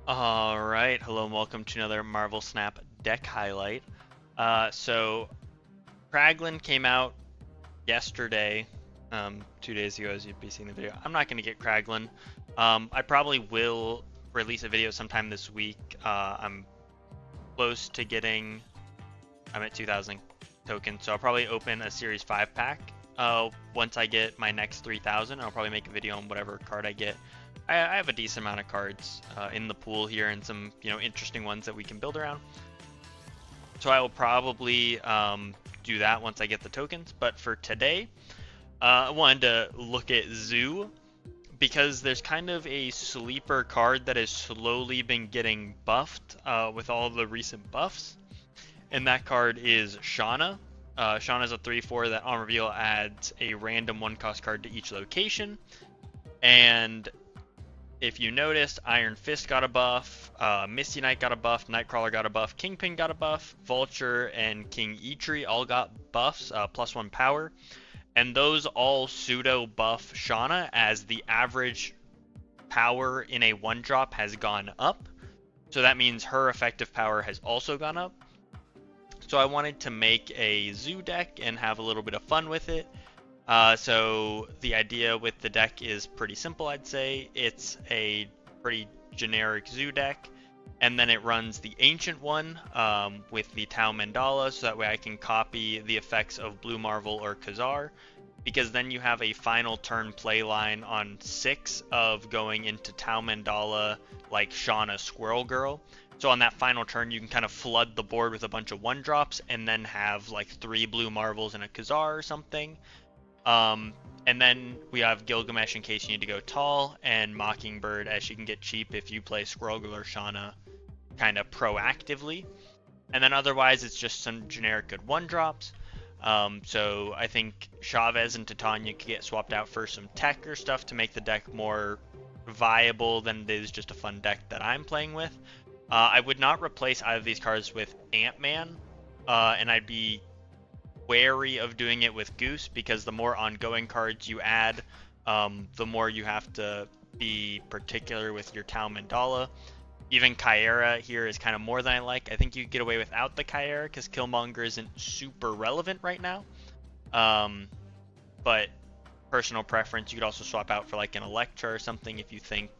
Alright, hello and welcome to another Marvel Snap deck highlight. So Kraglin came out yesterday, 2 days ago as you'd be seeing the video. I'm not going to get Kraglin. I probably will release a video sometime this week. I'm close to getting, I'm at 2,000 tokens, so I'll probably open a Series 5 pack. Once I get my next 3,000, I'll probably make a video on whatever card I get. I have a decent amount of cards in the pool here and some interesting ones that we can build around. So I will probably do that once I get the tokens. But for today, I wanted to look at Zoo because there's kind of a sleeper card that has slowly been getting buffed with all the recent buffs. And that card is Shauna. Shauna is a 3/4 that on reveal adds a random 1-cost card to each location. And if you noticed, Iron Fist got a buff, Misty Knight got a buff, Nightcrawler got a buff, Kingpin got a buff, Vulture and King Eitri all got buffs, +1 power, and those all pseudo buff Shauna as the average power in a 1-drop has gone up. So that means her effective power has also gone up. So I wanted to make a Zoo deck and have a little bit of fun with it. So the idea with the deck is pretty simple, I'd say. It's a pretty generic Zoo deck, and then it runs the Ancient one with the Tau Mandala, so that way I can copy the effects of Blue Marvel or Khazar, because then you have a final turn play line on 6 of going into Tau Mandala like Shauna Squirrel Girl. So on that final turn, you can kind of flood the board with a bunch of 1-drops and then have like 3 Blue Marvels and a Khazar or something. And then we have Gilgamesh in case you need to go tall, and Mockingbird as she can get cheap if you play Squirrel Girl or Shauna kind of proactively. And then otherwise it's just some generic good 1-drops. So I think Chavez and Titania could get swapped out for some tech or stuff to make the deck more viable than it is just a fun deck that I'm playing with. I would not replace either of these cards with Ant-Man, and I'd be wary of doing it with Goose because the more ongoing cards you add, the more you have to be particular with your Tau Mandala. Even Kyera here is kind of more than I like. I think you get away without the Kyera because Killmonger isn't super relevant right now. But personal preference, you could also swap out for like an Elektra or something if you think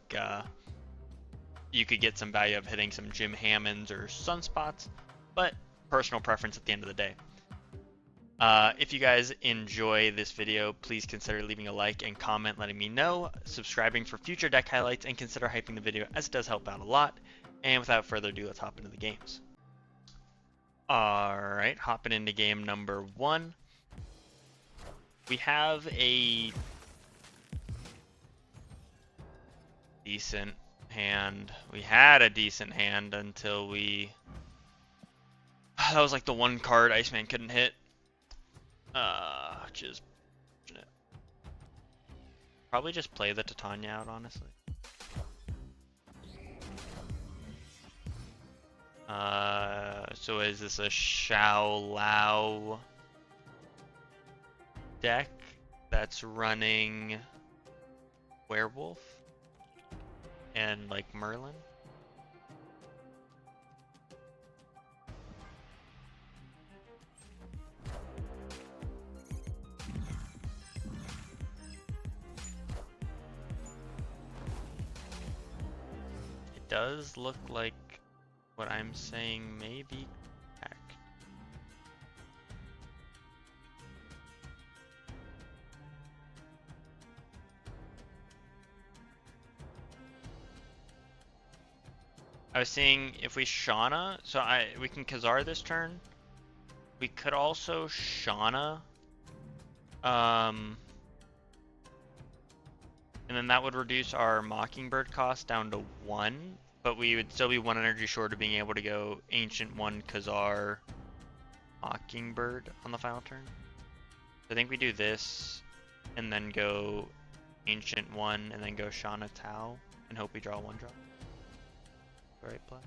you could get some value of hitting some Jim Hammonds or Sunspots. But personal preference at the end of the day. If you guys enjoy this video, please consider leaving a like and comment letting me know, subscribing for future deck highlights, and consider hyping the video as it does help out a lot. And without further ado, let's hop into the games. Alright, hopping into game number 1. We have a decent hand. We had a decent hand until we... That was like the one card Iceman couldn't hit. Which is probably just play the Titania out, honestly. So is this a Xiao Lao deck that's running Werewolf and like Merlin? Does look like what I'm saying may be correct. I was seeing if we Shauna, so we can Khazar this turn. We could also Shauna, and then that would reduce our Mockingbird cost down to 1, but we would still be 1 energy short of being able to go Ancient 1, Khazar, Mockingbird on the final turn. So I think we do this, and then go Ancient 1, and then go Shauna Tau, and hope we draw 1-drop. Right play.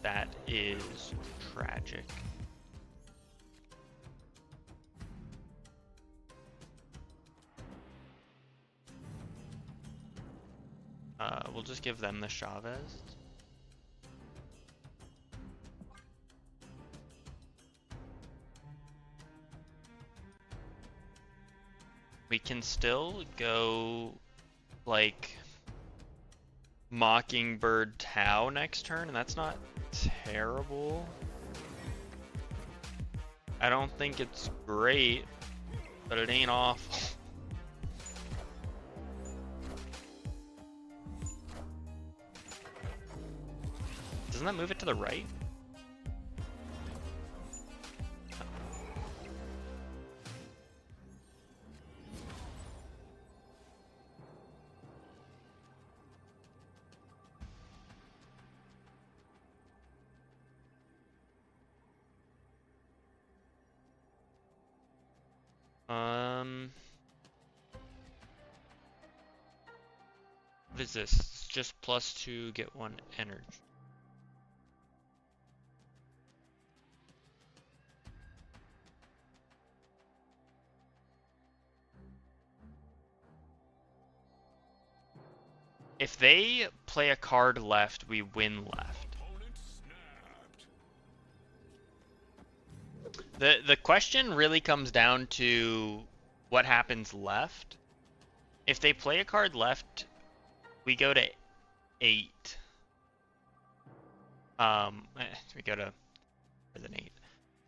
That is tragic. We'll just give them the Chavez. We can still go like Mockingbird Tau next turn, and that's not terrible. I don't think it's great, but it ain't awful. Doesn't that move it to the right? What is this? It's just +2, get 1 energy. If they play a card left, we win left. The question really comes down to what happens left. If they play a card left, we go to 8. We go to more than 8.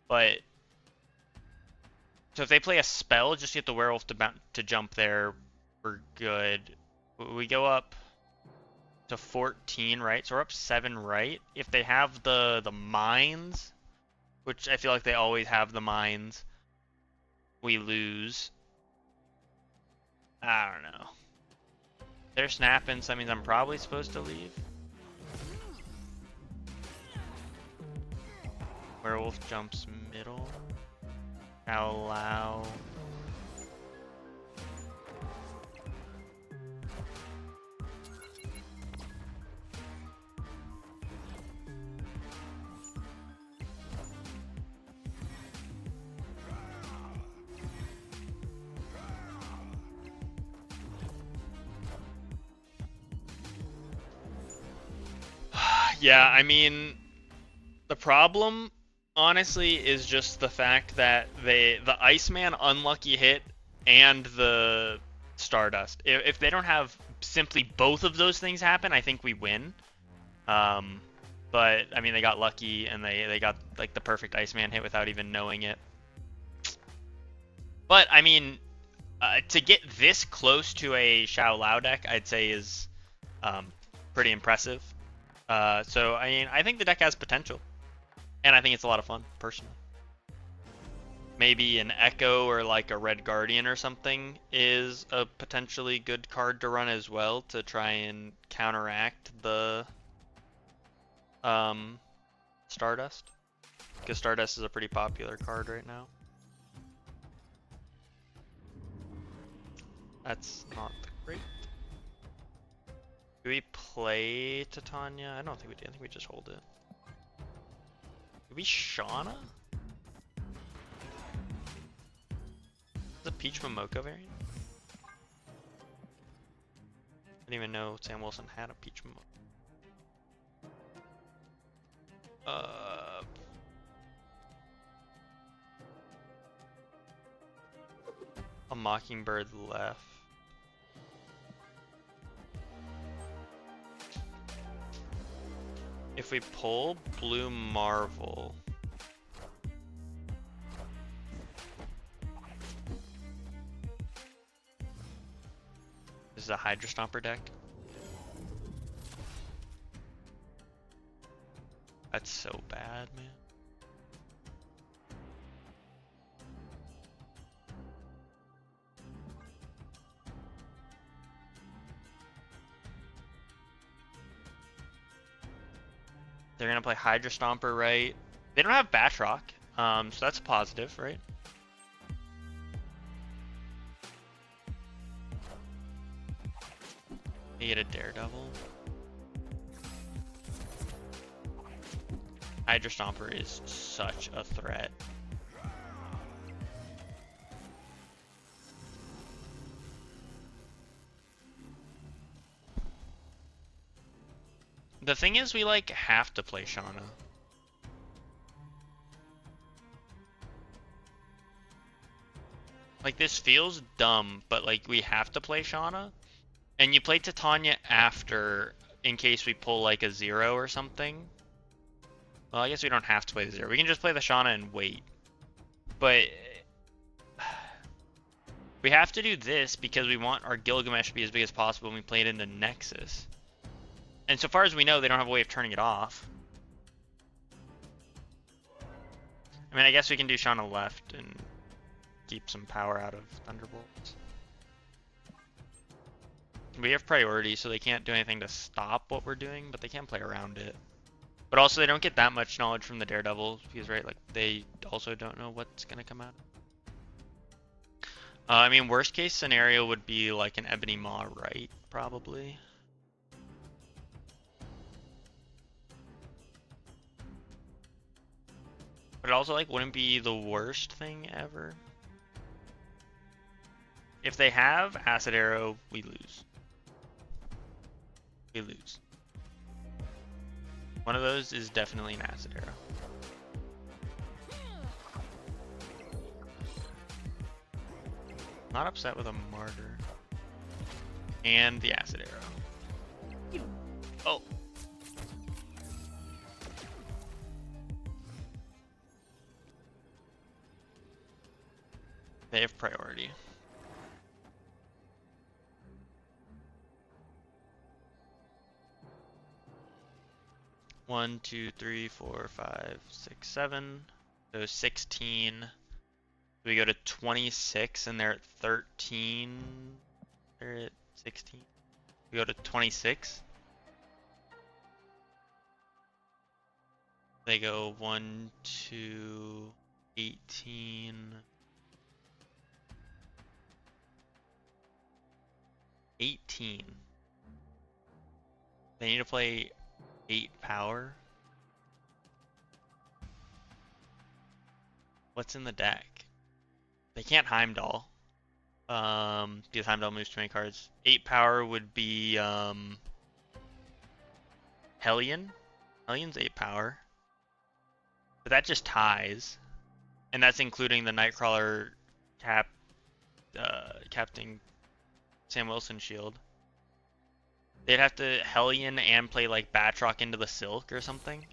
But so if they play a spell, just get the werewolf to jump there, we're good. We go up to 14, right? So we're up 7, right? If they have the mines, which I feel like they always have the mines, we lose. I don't know. They're snapping, so that means I'm probably supposed to leave. Werewolf jumps middle. Allow. Yeah, I mean, the problem, honestly, is just the fact that the Iceman unlucky hit and the Stardust. If they don't have simply both of those things happen, I think we win. But I mean, they got lucky and they got like the perfect Iceman hit without even knowing it. But I mean, to get this close to a Xiao Lao deck, I'd say is pretty impressive. So I mean, I think the deck has potential, and I think it's a lot of fun, personally. Maybe an Echo or like a Red Guardian or something is a potentially good card to run as well to try and counteract the Stardust, because Stardust is a pretty popular card right now. That's not great. Do we play Titania? I don't think we do. I think we just hold it. Do we Shauna? Is it Peach Momoko variant? I didn't even know Sam Wilson had a Peach Momoko. A Mockingbird left. If we pull Blue Marvel, this is a Hydra Stomper deck. That's so bad, man. They're gonna play Hydra Stomper, right? They don't have Batroc, so that's a positive, right? They get a Daredevil. Hydra Stomper is such a threat. The thing is, we like have to play Shauna. Like, this feels dumb, but like we have to play Shauna. And you play Titania after, in case we pull like a 0 or something. Well, I guess we don't have to play the 0. We can just play the Shauna and wait. But we have to do this because we want our Gilgamesh to be as big as possible when we play it into Nexus. And so far as we know, they don't have a way of turning it off. I mean, I guess we can do Shauna left and keep some power out of Thunderbolts. We have priority, so they can't do anything to stop what we're doing, but they can play around it. But also, they don't get that much knowledge from the Daredevils, because, right, like, they also don't know what's going to come out. I mean, worst case scenario would be, like, an Ebony Maw right, probably. But it also, like, wouldn't be the worst thing ever. If they have Acid Arrow, we lose. We lose. One of those is definitely an Acid Arrow. Not upset with a Martyr. And the Acid Arrow. Oh! They have priority. One, two, three, 4, 5, 6, 7. So 16. We go to 26 and they're at 13. They're at 16. We go to 26. They go 1, 2, 18. 18. They need to play 8 power. What's in the deck? They can't Heimdall. Because Heimdall moves too many cards. 8 power would be Hellion. Hellion's 8 power. But that just ties. And that's including the Nightcrawler Captain Sam Wilson shield. They'd have to Hellion and play like Batroc into the Silk or something.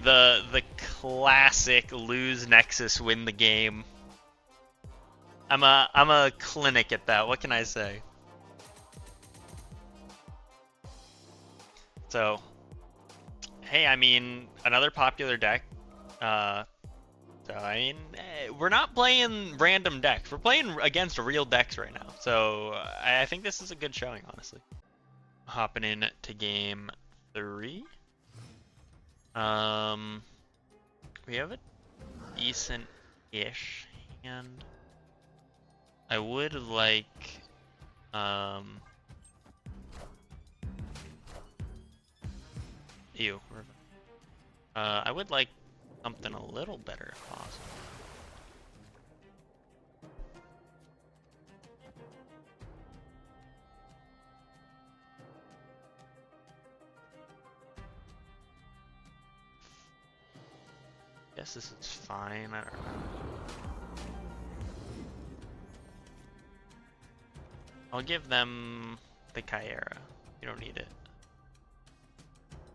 The classic lose Nexus, win the game. I'm a clinic at that. What can I say? So, hey, I mean, another popular deck. So I mean, we're not playing random decks. We're playing against real decks right now. So I think this is a good showing, honestly. Hopping in to game 3. We have a decent-ish hand. I would like, ew. I would like something a little better if possible. Guess this is fine. I don't know. I'll give them the Kyera. You don't need it.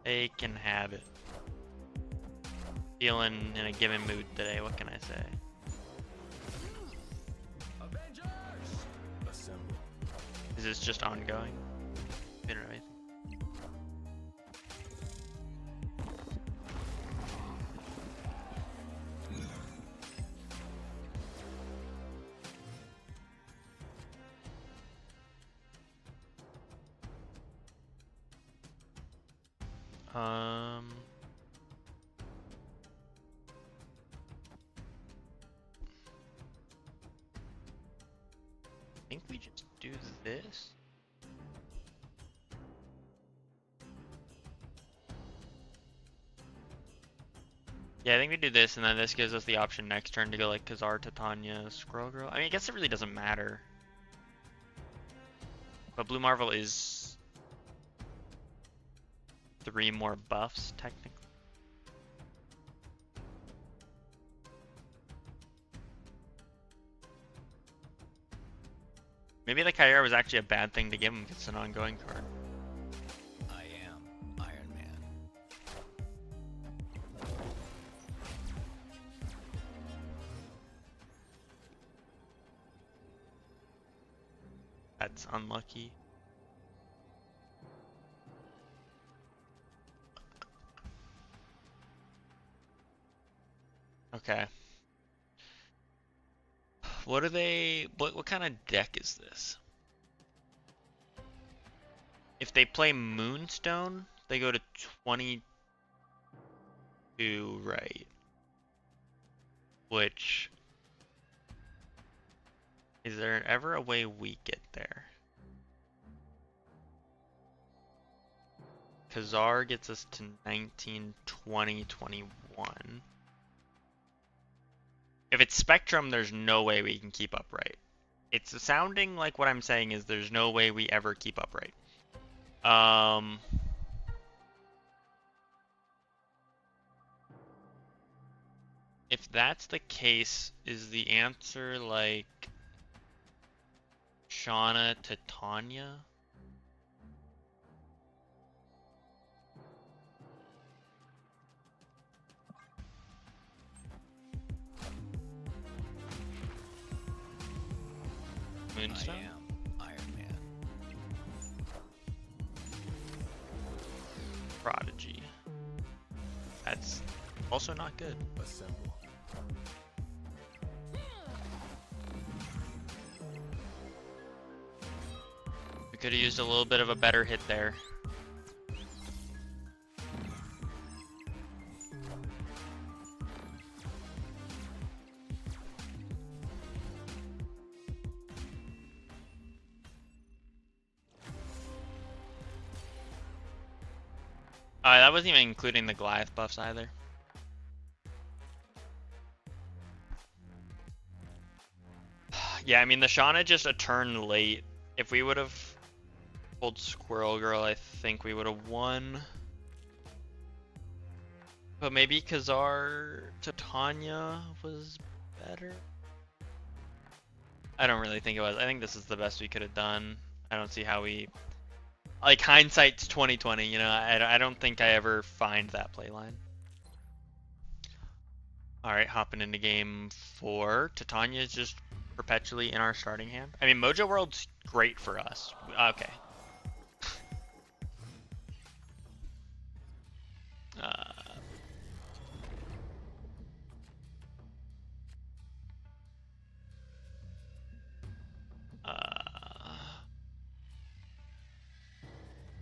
They can have it. Feeling in a given mood today, what can I say? Is this just ongoing? I don't know anything. think we just do this. Yeah, I think we do this, and then this gives us the option next turn to go like Khazar, Titania, Squirrel Girl. I mean, I guess it really doesn't matter. But Blue Marvel is 3 more buffs, technically. Maybe the Kyra was actually a bad thing to give him because it's an ongoing card. I am Iron Man. That's unlucky. Okay. What are they? What kind of deck is this? If they play Moonstone, they go to 22, right? Which, is there ever a way we get there? Khazar gets us to 19, 20, 21. If it's Spectrum, there's no way we can keep upright. It's sounding like what I'm saying is there's no way we ever keep upright. If that's the case, is the answer like Shauna to Tanya? Moonstone? I am Iron Man. Prodigy. That's also not good. Assemble. We could have used a little bit of a better hit there. That wasn't even including the Goliath buffs either. Yeah, I mean, the Shauna just a turn late. If we would have pulled Squirrel Girl, I think we would have won. But maybe Khazar to Tanya was better? I don't really think it was. I think this is the best we could have done. I don't see how we... Like, hindsight's 2020, you know? I don't think I ever find that play line. Alright, hopping into game 4. Titania is just perpetually in our starting hand. I mean, Mojo World's great for us. Okay.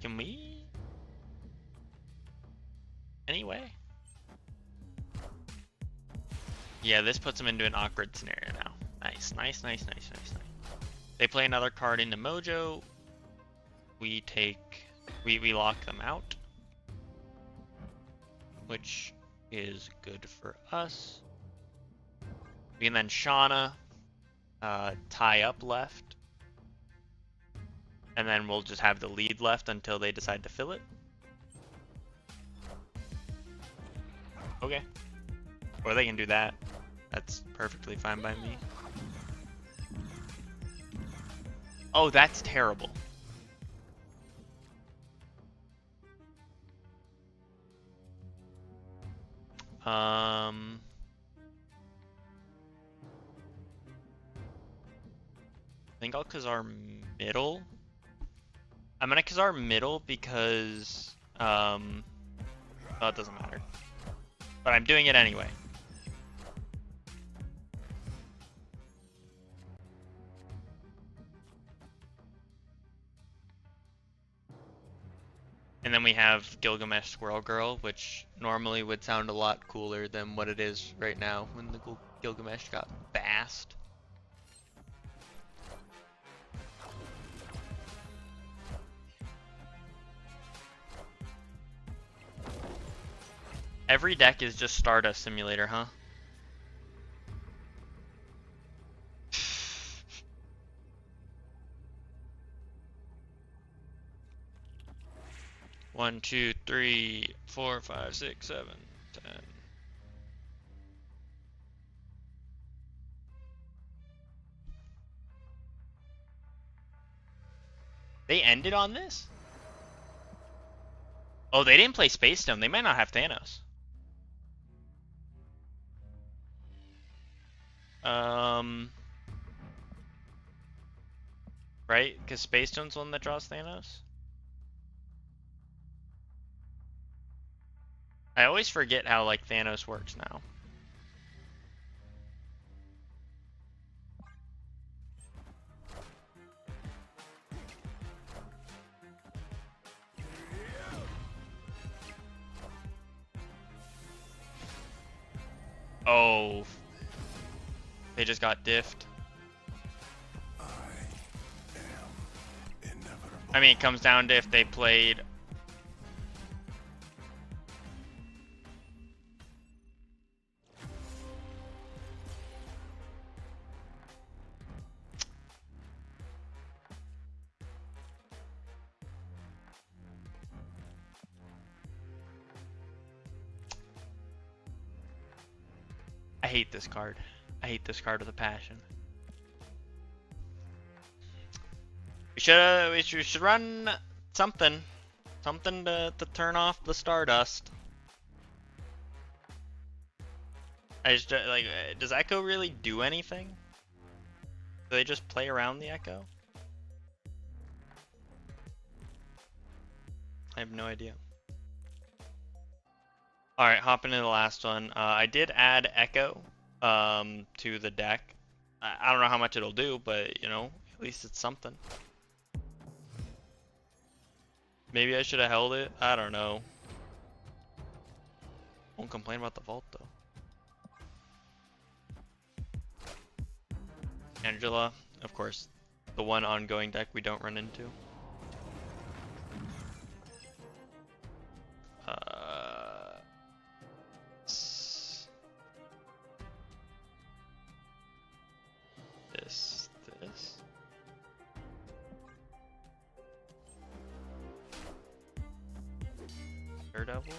Can we? Anyway. Yeah, this puts them into an awkward scenario now. Nice, nice, nice, nice, nice, nice. They play another card into Mojo. We lock them out, which is good for us. We can then Shauna, tie up left. And then we'll just have the lead left until they decide to fill it. Okay. Or they can do that. That's perfectly fine by me. Oh, that's terrible. I think I'll Khazar middle. I'm gonna Khazar middle because, oh, it doesn't matter. But I'm doing it anyway. And then we have Gilgamesh Squirrel Girl, which normally would sound a lot cooler than what it is right now when the Gilgamesh got fast. Every deck is just Stardust Simulator, huh? One, two, three, 4, 5, 6, 7, 10. They ended on this? Oh, they didn't play Space Stone. They might not have Thanos. Right? Because Space Stone's the one that draws Thanos? I always forget how, like, Thanos works now. Oh. They just got diffed. I mean, it comes down to if they played... I hate this card. I hate this card with a passion. We should run something. Something to turn off the Stardust. I just, like, does Echo really do anything? Do they just play around the Echo? I have no idea. Alright, hopping into the last one. I did add Echo to the deck. I don't know how much it'll do, but, you know, at least it's something. Maybe I should have held it. I don't know. Won't complain about the vault, though. Angela, of course, the one ongoing deck we don't run into. This. Daredevil.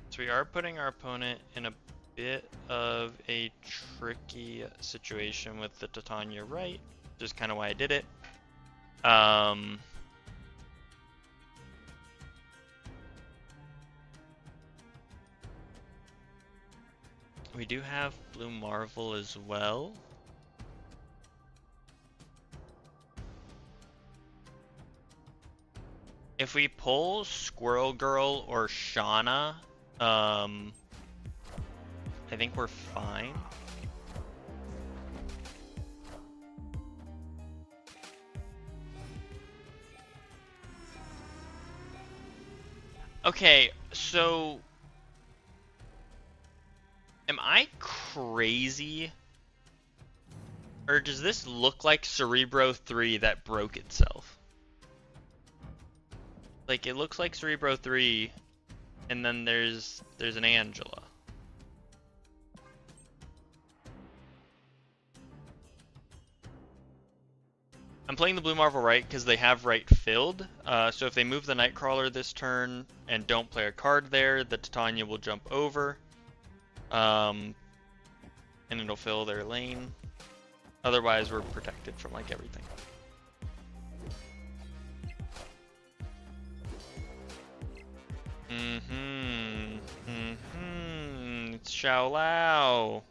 So we are putting our opponent in a bit of a tricky situation with the Titania right, which is kind of why I did it. We do have Blue Marvel as well. If we pull Squirrel Girl or Shauna, I think we're fine. Okay, so am I crazy? Or does this look like Cerebro 3 that broke itself? Like, it looks like Cerebro 3, and then there's an Angela. I'm playing the Blue Marvel right because they have right filled. So if they move the Nightcrawler this turn and don't play a card there, the Titania will jump over. And it'll fill their lane. Otherwise, we're protected from, like, everything. It's Xiao Lao.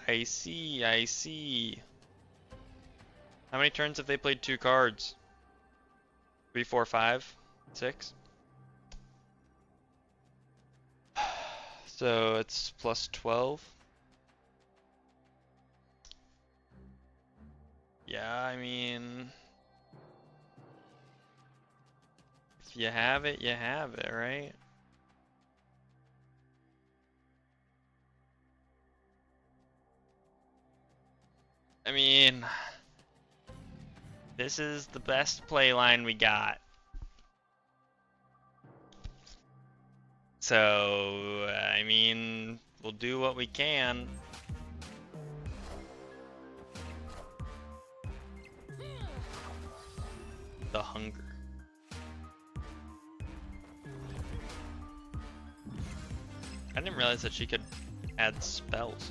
I see, I see. How many turns have they played 2 cards? 3, 4, 5, 6? So it's plus 12. Yeah, I mean, if you have it, you have it, right? I mean, this is the best play line we got. So, I mean, we'll do what we can. The hunger. I didn't realize that she could add spells.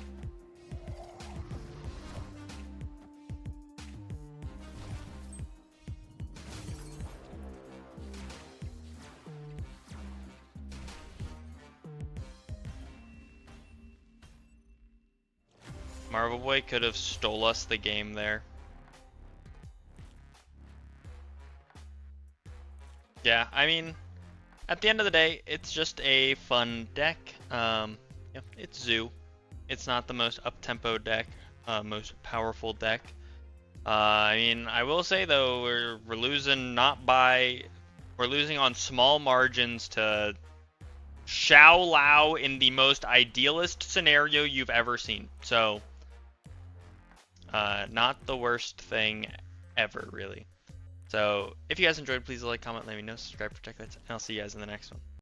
Marvel Boy could have stole us the game there. Yeah, I mean, at the end of the day, it's just a fun deck. Yeah, it's Zoo. It's not the most up-tempo deck, most powerful deck. I mean, I will say though, we're losing not by, we're losing on small margins to Xiao Lao in the most idealist scenario you've ever seen. So, not the worst thing ever, really. So, if you guys enjoyed, please like, comment, let me know, subscribe for tech lights, and I'll see you guys in the next one.